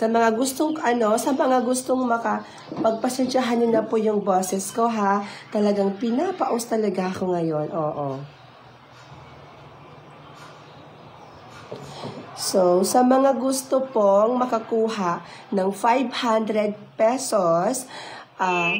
Sa mga gustong pagpasensyahan niyo na po yung boses ko, ha. Talagang pinapaus talaga ako ngayon. Oo. So, sa mga gusto pong makakuha ng 500 pesos,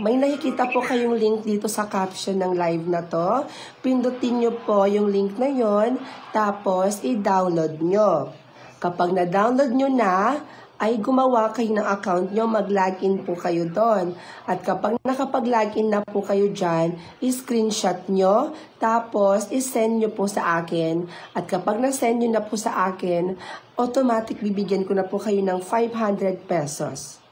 may nakikita po kayong link dito sa caption ng live na to. Pindutin nyo po yung link na yon, tapos i-download nyo. Kapag na-download nyo na, ay gumawa kayo ng account nyo, mag-login po kayo doon. At kapag nakapag-login na po kayo dyan, i-screenshot nyo, tapos i-send nyo po sa akin. At kapag na-send nyo na po sa akin, automatic bibigyan ko na po kayo ng 500 pesos.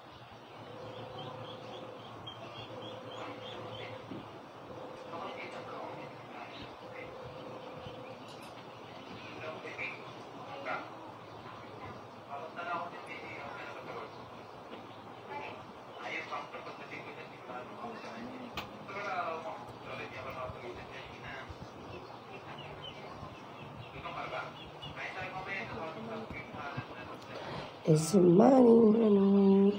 Is money,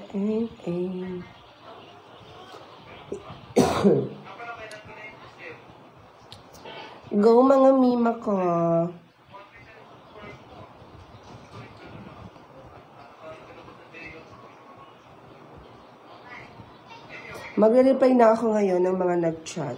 Go mga mima ko. Magre-reply na ako ngayon ng mga nag-chat.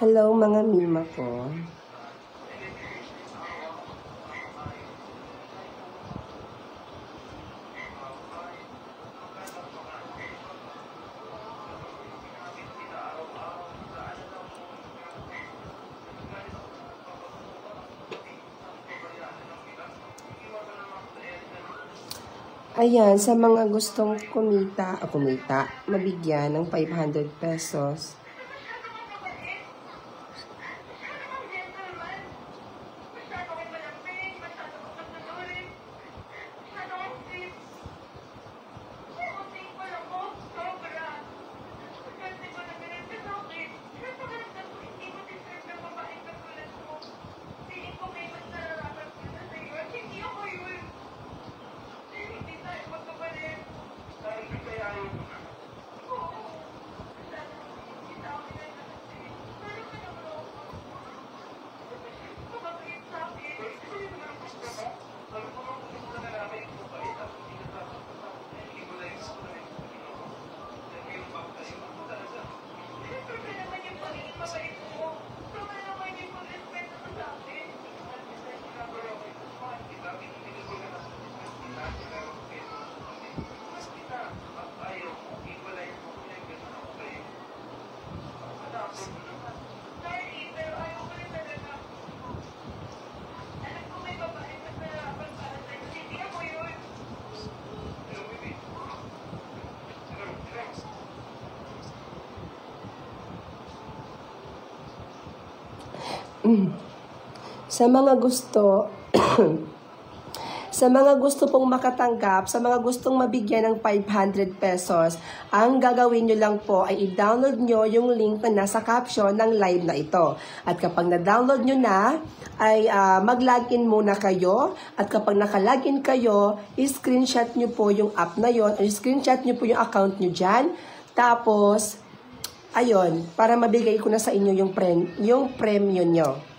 Hello mga mima ko. Ayan, sa mga gustong mabigyan ng 500 pesos. Sa mga gusto, sa mga gusto pong makatanggap, sa mga gustong mabigyan ng 500 pesos, ang gagawin nyo lang po ay i-download nyo yung link na nasa caption ng live na ito. At kapag na-download nyo na, ay mag-login muna kayo. At kapag naka-login kayo, i-screenshot nyo po yung app na yon, o i-screenshot nyo po yung account nyo dyan. Tapos, ayun, para mabigay ko na sa inyo yung premium nyo.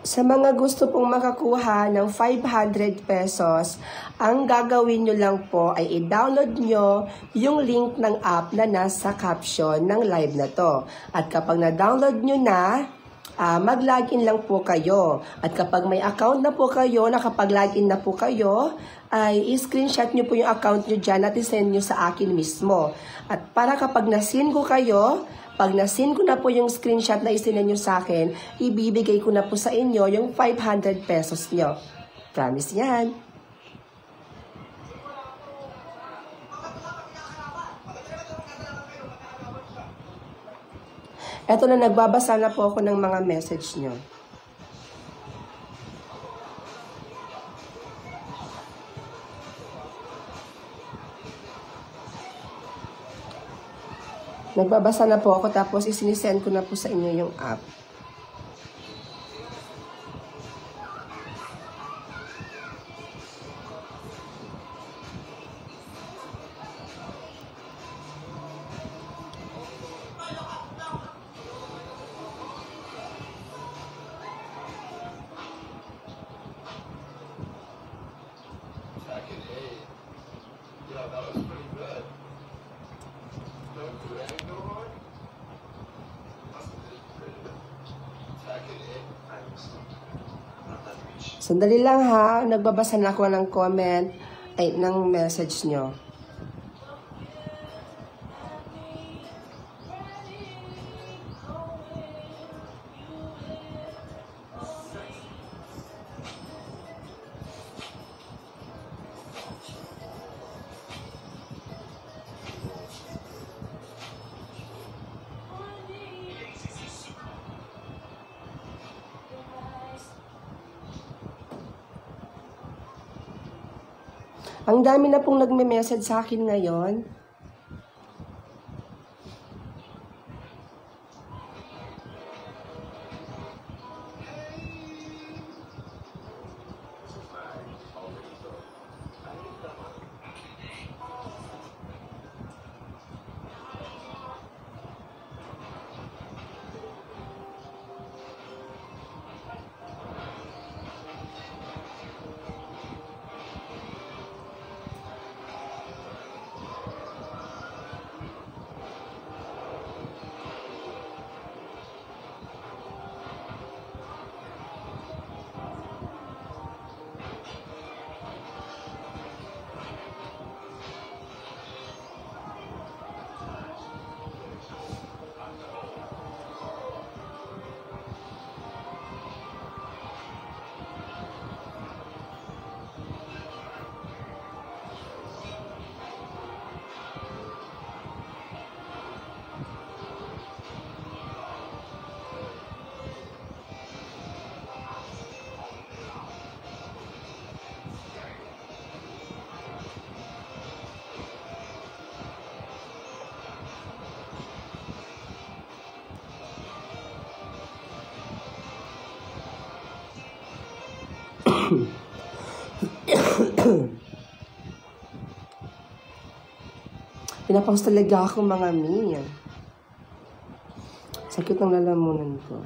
Sa mga gusto pong makakuha ng 500 pesos, ang gagawin nyo lang po ay i-download nyo yung link ng app na nasa caption ng live na to. At kapag na-download nyo na, mag-login lang po kayo. At kapag may account na po kayo, nakapag-login na po kayo, ay i-screenshot nyo po yung account nyo dyan at i-send nyo sa akin mismo. At para kapag na-send ko kayo, pag na-send ko na po yung screenshot na isinend nyo sa akin, ibibigay ko na po sa inyo yung 500 pesos nyo. Promise yan. Eto na, nagbabasa na po ako ng mga message nyo. Nagbabasa na po ako, tapos isinisend ko na po sa inyo yung app. Sandali lang ha, nagbabasa na ako ng comment, ng message nyo. Ang dami na pong nagme-message sa akin ngayon. Pinapaus talaga ako, mga mi. Sakit ng lalamunan ko.